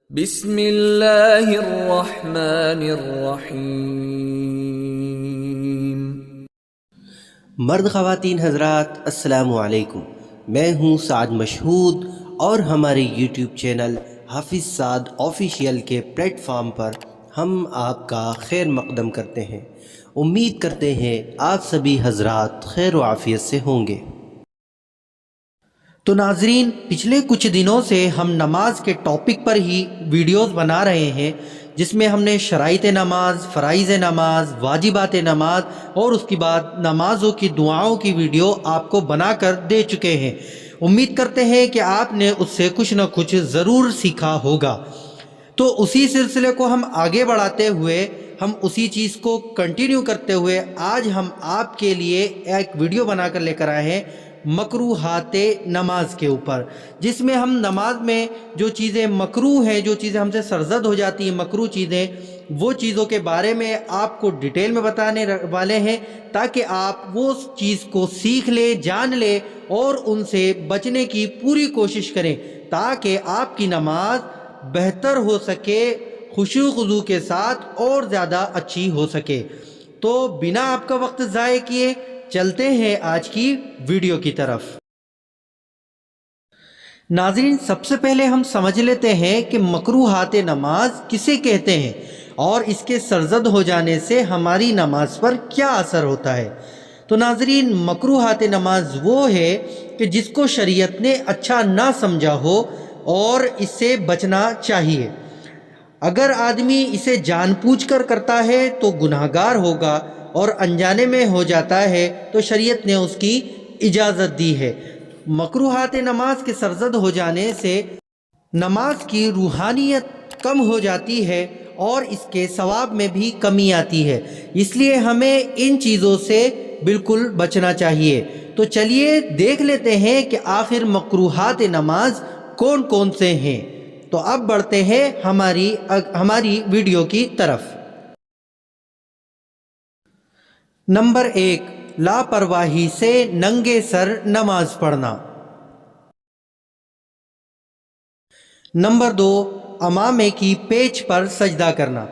بسم اللہ الرحمن الرحیم۔ مرد خواتین حضرات السلام علیکم، میں ہوں سعد مشہود اور ہمارے یوٹیوب چینل حافظ سعد آفیشیل کے پلیٹ فارم پر ہم آپ کا خیر مقدم کرتے ہیں۔ امید کرتے ہیں آپ سبھی حضرات خیر و عافیت سے ہوں گے۔ تو ناظرین، پچھلے کچھ دنوں سے ہم نماز کے ٹاپک پر ہی ویڈیوز بنا رہے ہیں، جس میں ہم نے شرائط نماز، فرائض نماز، واجبات نماز اور اس کے بعد نمازوں کی دعاؤں کی ویڈیو آپ کو بنا کر دے چکے ہیں۔ امید کرتے ہیں کہ آپ نے اس سے کچھ نہ کچھ ضرور سیکھا ہوگا۔ تو اسی سلسلے کو ہم آگے بڑھاتے ہوئے، ہم اسی چیز کو کنٹینیو کرتے ہوئے آج ہم آپ کے لیے ایک ویڈیو بنا کر لے کر آئے ہیں مکروہات نماز کے اوپر، جس میں ہم نماز میں جو چیزیں مکروہ ہیں، جو چیزیں ہم سے سرزد ہو جاتی ہیں، مکروہ چیزیں، وہ چیزوں کے بارے میں آپ کو ڈیٹیل میں بتانے والے ہیں، تاکہ آپ وہ چیز کو سیکھ لیں، جان لیں اور ان سے بچنے کی پوری کوشش کریں، تاکہ آپ کی نماز بہتر ہو سکے، خشوع خضوع کے ساتھ اور زیادہ اچھی ہو سکے۔ تو بنا آپ کا وقت ضائع کیے چلتے ہیں آج کی ویڈیو کی طرف۔ ناظرین، سب سے پہلے ہم سمجھ لیتے ہیں کہ مکروہات نماز کسے کہتے ہیں اور اس کے سرزد ہو جانے سے ہماری نماز پر کیا اثر ہوتا ہے۔ تو ناظرین، مکروہات نماز وہ ہے کہ جس کو شریعت نے اچھا نہ سمجھا ہو اور اس سے بچنا چاہیے۔ اگر آدمی اسے جان بوجھ کر کرتا ہے تو گناہگار ہوگا، اور انجانے میں ہو جاتا ہے تو شریعت نے اس کی اجازت دی ہے۔ مکروہات نماز کے سرزد ہو جانے سے نماز کی روحانیت کم ہو جاتی ہے اور اس کے ثواب میں بھی کمی آتی ہے، اس لیے ہمیں ان چیزوں سے بالکل بچنا چاہیے۔ تو چلیے دیکھ لیتے ہیں کہ آخر مکروہات نماز کون کون سے ہیں۔ تو اب بڑھتے ہیں ہماری ویڈیو کی طرف۔ نمبر 1، لاپرواہی سے ننگے سر نماز پڑھنا۔ نمبر 2، امامے کی پیچھ پر سجدہ کرنا۔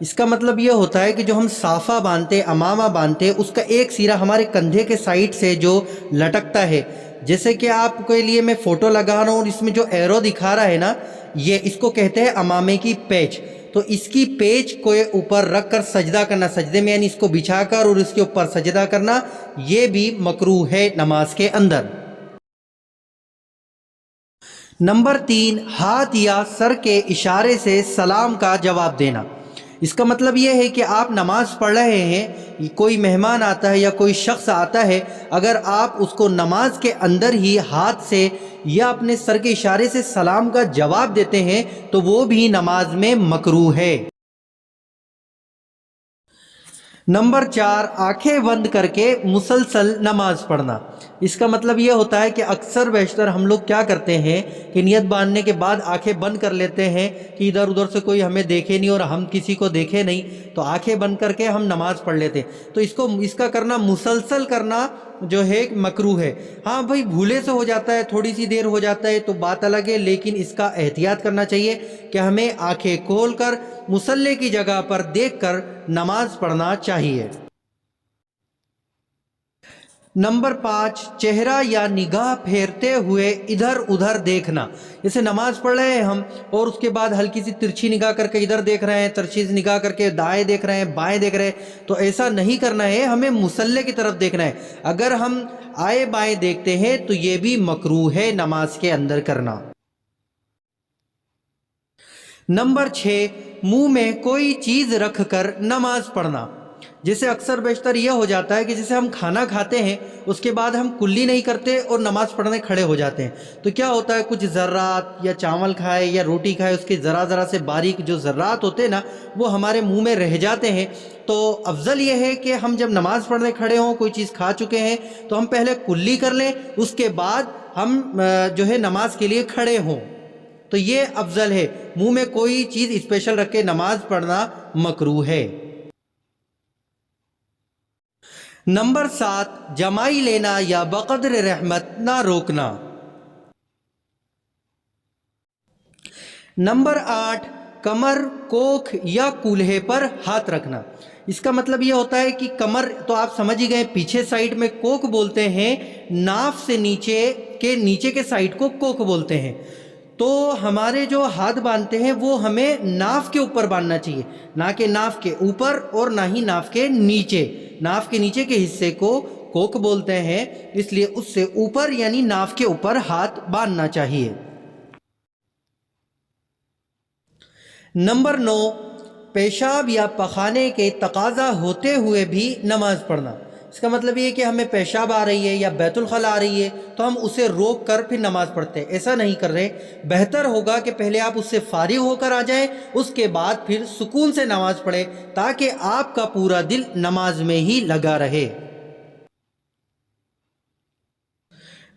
اس کا مطلب یہ ہوتا ہے کہ جو ہم صافہ باندھتے، امامہ باندھتے، اس کا ایک سیرا ہمارے کندھے کے سائیڈ سے جو لٹکتا ہے، جیسے کہ آپ کے لیے میں فوٹو لگا رہا ہوں اور اس میں جو ایرو دکھا رہا ہے نا، یہ اس کو کہتے ہیں امامے کی پیچ۔ تو اس کی پیچ کو اوپر رکھ کر سجدہ کرنا، سجدے میں یعنی اس کو بچھا کر اور اس کے اوپر سجدہ کرنا، یہ بھی مکروہ ہے نماز کے اندر۔ نمبر 3، ہاتھ یا سر کے اشارے سے سلام کا جواب دینا۔ اس کا مطلب یہ ہے کہ آپ نماز پڑھ رہے ہیں، کوئی مہمان آتا ہے یا کوئی شخص آتا ہے، اگر آپ اس کو نماز کے اندر ہی ہاتھ سے یا اپنے سر کے اشارے سے سلام کا جواب دیتے ہیں تو وہ بھی نماز میں مکروہ ہے۔ نمبر 4، آنکھیں بند کر کے مسلسل نماز پڑھنا۔ اس کا مطلب یہ ہوتا ہے کہ اکثر بیشتر ہم لوگ کیا کرتے ہیں کہ نیت باندھنے کے بعد آنکھیں بند کر لیتے ہیں کہ ادھر ادھر سے کوئی ہمیں دیکھے نہیں اور ہم کسی کو دیکھے نہیں، تو آنکھیں بند کر کے ہم نماز پڑھ لیتے ہیں۔ تو اس کا کرنا، مسلسل کرنا جو ہے مکروہ ہے۔ ہاں بھائی، بھولے سے ہو جاتا ہے، تھوڑی سی دیر ہو جاتا ہے تو بات الگ ہے، لیکن اس کا احتیاط کرنا چاہیے کہ ہمیں آنکھیں کھول کر مصلی کی جگہ پر دیکھ کر نماز پڑھنا چاہیے۔ نمبر 5، چہرہ یا نگاہ پھیرتے ہوئے ادھر ادھر دیکھنا۔ جیسے نماز پڑھ رہے ہیں ہم اور اس کے بعد ہلکی سی ترچھی نگاہ کر کے ادھر دیکھ رہے ہیں، ترچھی نگاہ کر کے دائیں دیکھ رہے ہیں، بائیں دیکھ رہے ہیں، تو ایسا نہیں کرنا ہے، ہمیں مصلی کی طرف دیکھنا ہے۔ اگر ہم آئیں بائیں دیکھتے ہیں تو یہ بھی مکروہ ہے نماز کے اندر کرنا۔ نمبر 6، منہ میں کوئی چیز رکھ کر نماز پڑھنا۔ جیسے اکثر بیشتر یہ ہو جاتا ہے کہ جیسے ہم کھانا کھاتے ہیں، اس کے بعد ہم کلی نہیں کرتے اور نماز پڑھنے کھڑے ہو جاتے ہیں، تو کیا ہوتا ہے کچھ ذرات یا چاول کھائے یا روٹی کھائے، اس کے ذرا سے باریک جو ذرات ہوتے ہیں نا، وہ ہمارے منہ میں رہ جاتے ہیں۔ تو افضل یہ ہے کہ ہم جب نماز پڑھنے کھڑے ہوں، کوئی چیز کھا چکے ہیں، تو ہم پہلے کلی کر لیں، اس کے بعد ہم جو ہے نماز کے لیے کھڑے ہوں، تو یہ افضل ہے۔ منہ میں کوئی چیز اسپیشل رکھ کے نماز پڑھنا مکروہ ہے۔ نمبر 7، جمائی لینا یا بقدر رحمت نہ روکنا۔ نمبر 8، کمر، کوکھ یا کولہے پر ہاتھ رکھنا۔ اس کا مطلب یہ ہوتا ہے کہ کمر تو آپ سمجھ ہی گئے، پیچھے سائیڈ میں کوکھ بولتے ہیں، ناف سے نیچے کے سائیڈ کو کوکھ بولتے ہیں۔ تو ہمارے جو ہاتھ باندھتے ہیں وہ ہمیں ناف کے اوپر باندھنا چاہیے، نہ کہ ناف کے اوپر اور نہ ہی ناف کے نیچے۔ ناف کے نیچے کے حصے کو کوکھ بولتے ہیں، اس لیے اس سے اوپر یعنی ناف کے اوپر ہاتھ باندھنا چاہیے۔ نمبر 9، پیشاب یا پخانے کے تقاضا ہوتے ہوئے بھی نماز پڑھنا۔ اس کا مطلب یہ ہے کہ ہمیں پیشاب آ رہی ہے یا بیت الخلا آ رہی ہے تو ہم اسے روک کر پھر نماز پڑھتے ہیں، ایسا نہیں کر رہے۔ بہتر ہوگا کہ پہلے آپ اس سے فارغ ہو کر آ جائیں، اس کے بعد پھر سکون سے نماز پڑھیں تاکہ آپ کا پورا دل نماز میں ہی لگا رہے۔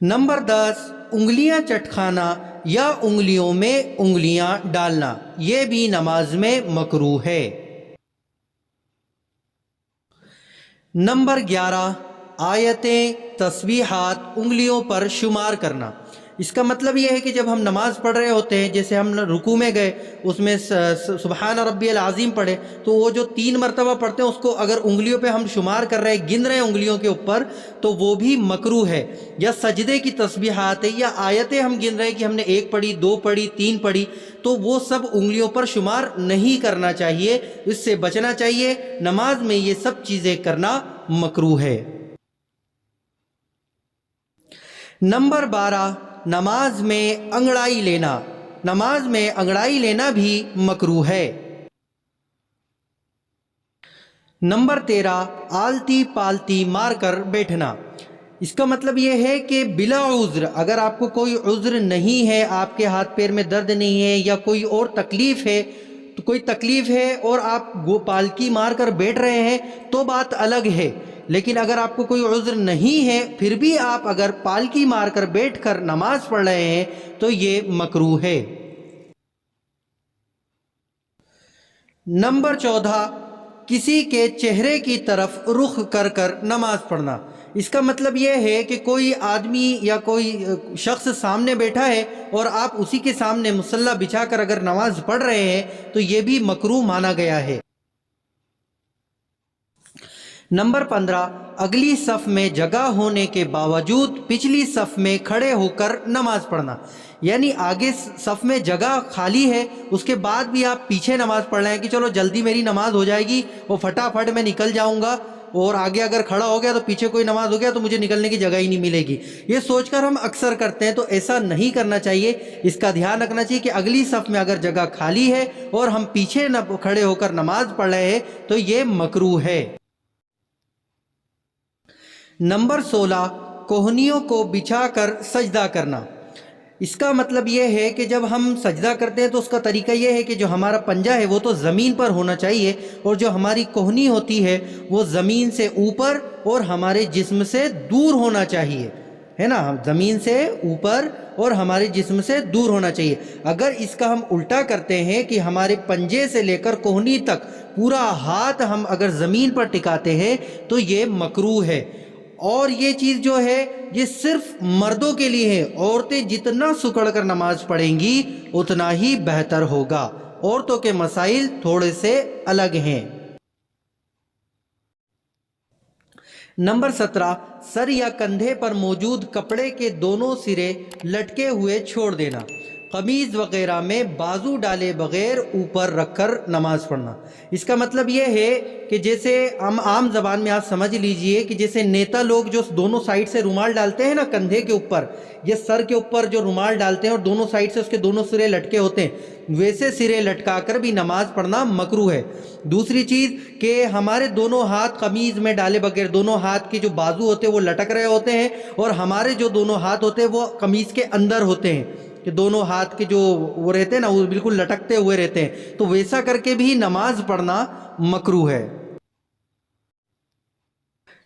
نمبر 10، انگلیاں چٹکانا یا انگلیوں میں انگلیاں ڈالنا، یہ بھی نماز میں مکروہ ہے۔ نمبر 11، آیتیں، تسبیحات انگلیوں پر شمار کرنا۔ اس کا مطلب یہ ہے کہ جب ہم نماز پڑھ رہے ہوتے ہیں، جیسے ہم رکوع میں گئے، اس میں سبحان ربی العظیم پڑھے، تو وہ جو 3 مرتبہ پڑھتے ہیں اس کو اگر انگلیوں پہ ہم شمار کر رہے ہیں، گن رہے ہیں انگلیوں کے اوپر، تو وہ بھی مکروہ ہے۔ یا سجدے کی تسبیحات ہے یا آیتیں ہم گن رہے ہیں کہ ہم نے 1 پڑھی، 2 پڑھی، 3 پڑھی، تو وہ سب انگلیوں پر شمار نہیں کرنا چاہیے، اس سے بچنا چاہیے۔ نماز میں یہ سب چیزیں کرنا مکروہ ہے۔ نمبر 12، نماز میں انگڑائی لینا۔ نماز میں انگڑائی لینا بھی مکروہ ہے۔ نمبر 13، آلتی پالتی مار کر بیٹھنا۔ اس کا مطلب یہ ہے کہ بلا عذر، اگر آپ کو کوئی عذر نہیں ہے، آپ کے ہاتھ پیر میں درد نہیں ہے یا کوئی اور تکلیف ہے، تو کوئی تکلیف ہے اور آپ پالکی مار کر بیٹھ رہے ہیں تو بات الگ ہے، لیکن اگر آپ کو کوئی عذر نہیں ہے پھر بھی آپ اگر پالکی مار کر بیٹھ کر نماز پڑھ رہے ہیں تو یہ مکروہ ہے۔ نمبر 14، کسی کے چہرے کی طرف رخ کر کر نماز پڑھنا۔ اس کا مطلب یہ ہے کہ کوئی آدمی یا کوئی شخص سامنے بیٹھا ہے اور آپ اسی کے سامنے مصلی بچھا کر اگر نماز پڑھ رہے ہیں تو یہ بھی مکروہ مانا گیا ہے۔ نمبر 15، اگلی صف میں جگہ ہونے کے باوجود پچھلی صف میں کھڑے ہو کر نماز پڑھنا۔ یعنی آگے صف میں جگہ خالی ہے، اس کے بعد بھی آپ پیچھے نماز پڑھ رہے ہیں کہ چلو جلدی میری نماز ہو جائے گی اور فٹافٹ میں نکل جاؤں گا، اور آگے اگر کھڑا ہو گیا تو پیچھے کوئی نماز ہو گیا تو مجھے نکلنے کی جگہ ہی نہیں ملے گی، یہ سوچ کر ہم اکثر کرتے ہیں، تو ایسا نہیں کرنا چاہیے۔ اس کا دھیان رکھنا چاہیے کہ اگلی صف میں اگر جگہ خالی ہے اور ہم پیچھے کھڑے ہو کر نماز پڑھ رہے ہیں تو یہ مکروہ ہے۔ نمبر 16، کوہنیوں کو بچھا کر سجدہ کرنا۔ اس کا مطلب یہ ہے کہ جب ہم سجدہ کرتے ہیں تو اس کا طریقہ یہ ہے کہ جو ہمارا پنجہ ہے وہ تو زمین پر ہونا چاہیے اور جو ہماری کوہنی ہوتی ہے وہ زمین سے اوپر اور ہمارے جسم سے دور ہونا چاہیے، ہے نا، زمین سے اوپر اور ہمارے جسم سے دور ہونا چاہیے۔ اگر اس کا ہم الٹا کرتے ہیں کہ ہمارے پنجے سے لے کر کوہنی تک پورا ہاتھ ہم اگر زمین پر ٹکاتے ہیں تو یہ مکروہ ہے، اور یہ چیز جو ہے یہ صرف مردوں کے لیے ہے۔ عورتیں جتنا سکڑ کر نماز پڑھیں گی اتنا ہی بہتر ہوگا، عورتوں کے مسائل تھوڑے سے الگ ہیں۔ نمبر 17، سر یا کندھے پر موجود کپڑے کے دونوں سرے لٹکے ہوئے چھوڑ دینا۔ قمیض وغیرہ میں بازو ڈالے بغیر اوپر رکھ کر نماز پڑھنا۔ اس کا مطلب یہ ہے کہ جیسے ہم عام زبان میں آپ سمجھ لیجئے کہ جیسے نیتا لوگ جو دونوں سائڈ سے رومال ڈالتے ہیں نا کندھے کے اوپر، یہ سر کے اوپر جو رومال ڈالتے ہیں اور دونوں سائڈ سے اس کے دونوں سرے لٹکے ہوتے ہیں، ویسے سرے لٹکا کر بھی نماز پڑھنا مکروہ ہے۔ دوسری چیز کہ ہمارے دونوں ہاتھ قمیض میں ڈالے بغیر، دونوں ہاتھ کے جو بازو ہوتے ہیں وہ لٹک رہے ہوتے ہیں اور ہمارے جو دونوں ہاتھ ہوتے ہیں وہ قمیض کے اندر ہوتے ہیں، کہ دونوں ہاتھ کے جو وہ رہتے ہیں نا وہ بالکل لٹکتے ہوئے رہتے ہیں، تو ویسا کر کے بھی نماز پڑھنا مکروہ ہے۔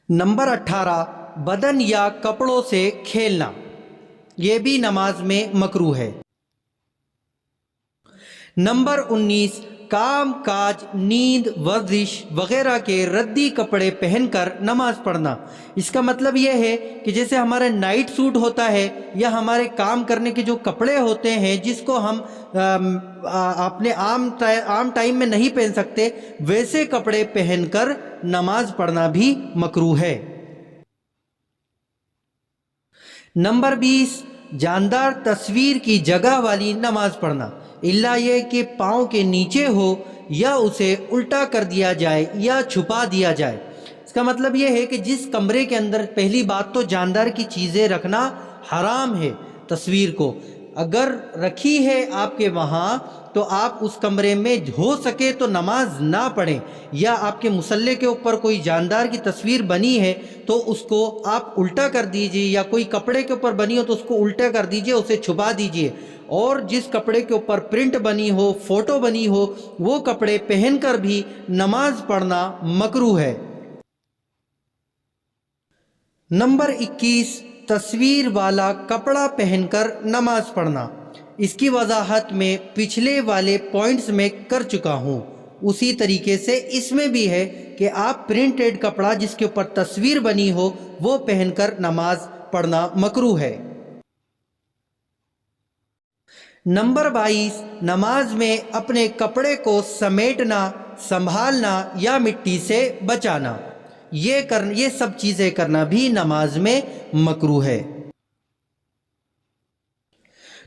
نمبر 18، بدن یا کپڑوں سے کھیلنا، یہ بھی نماز میں مکروہ ہے۔ نمبر 19، کام کاج، نیند، ورزش وغیرہ کے ردی کپڑے پہن کر نماز پڑھنا۔ اس کا مطلب یہ ہے کہ جیسے ہمارا نائٹ سوٹ ہوتا ہے یا ہمارے کام کرنے کے جو کپڑے ہوتے ہیں جس کو ہم اپنے عام ٹائم میں نہیں پہن سکتے ویسے کپڑے پہن کر نماز پڑھنا بھی مکروہ ہے۔ نمبر 20، جاندار تصویر کی جگہ والی نماز پڑھنا، الا یہ کہ پاؤں کے نیچے ہو یا اسے الٹا کر دیا جائے یا چھپا دیا جائے۔ اس کا مطلب یہ ہے کہ جس کمرے کے اندر، پہلی بات تو جاندار کی چیزیں رکھنا حرام ہے، تصویر کو اگر رکھی ہے آپ کے وہاں تو آپ اس کمرے میں ہو سکے تو نماز نہ پڑھیں، یا آپ کے مصلی کے اوپر کوئی جاندار کی تصویر بنی ہے تو اس کو آپ الٹا کر دیجئے، یا کوئی کپڑے کے اوپر بنی ہو تو اس کو الٹا کر دیجئے، اسے چھپا دیجئے، اور جس کپڑے کے اوپر پرنٹ بنی ہو، فوٹو بنی ہو، وہ کپڑے پہن کر بھی نماز پڑھنا مکروہ ہے۔ نمبر 21، تصویر والا کپڑا پہن کر نماز پڑھنا۔ اس کی وضاحت میں پچھلے والے پوائنٹس میں کر چکا ہوں، اسی طریقے سے اس میں بھی ہے کہ آپ پرنٹڈ کپڑا جس کے اوپر تصویر بنی ہو وہ پہن کر نماز پڑھنا مکروہ ہے۔ نمبر 22، نماز میں اپنے کپڑے کو سمیٹنا، سنبھالنا یا مٹی سے بچانا، یہ سب چیزیں کرنا بھی نماز میں مکروہ ہے۔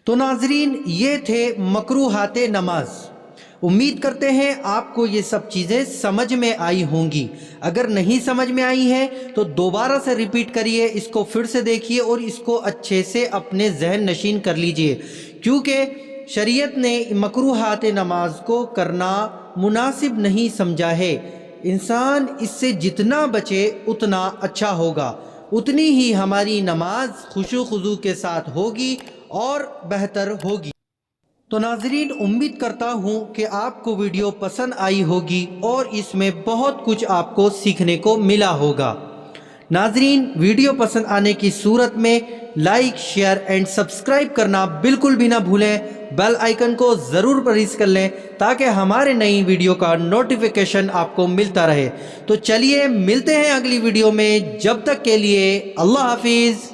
تو ناظرین، یہ تھے مکروہات نماز۔ امید کرتے ہیں آپ کو یہ سب چیزیں سمجھ میں آئی ہوں گی۔ اگر نہیں سمجھ میں آئی ہیں تو دوبارہ سے ریپیٹ کریے، اس کو پھر سے دیکھیے اور اس کو اچھے سے اپنے ذہن نشین کر لیجئے، کیونکہ شریعت نے مکروہات نماز کو کرنا مناسب نہیں سمجھا ہے۔ انسان اس سے جتنا بچے اتنا اچھا ہوگا، اتنی ہی ہماری نماز خشوع و خضوع کے ساتھ ہوگی اور بہتر ہوگی۔ تو ناظرین، امید کرتا ہوں کہ آپ کو ویڈیو پسند آئی ہوگی اور اس میں بہت کچھ آپ کو سیکھنے کو ملا ہوگا۔ ناظرین، ویڈیو پسند آنے کی صورت میں لائک، شیئر اینڈ سبسکرائب کرنا بالکل بھی نہ بھولیں، بیل آئیکن کو ضرور پریس کر لیں تاکہ ہمارے نئی ویڈیو کا نوٹیفیکیشن آپ کو ملتا رہے۔ تو چلیے ملتے ہیں اگلی ویڈیو میں، جب تک کے لیے اللہ حافظ۔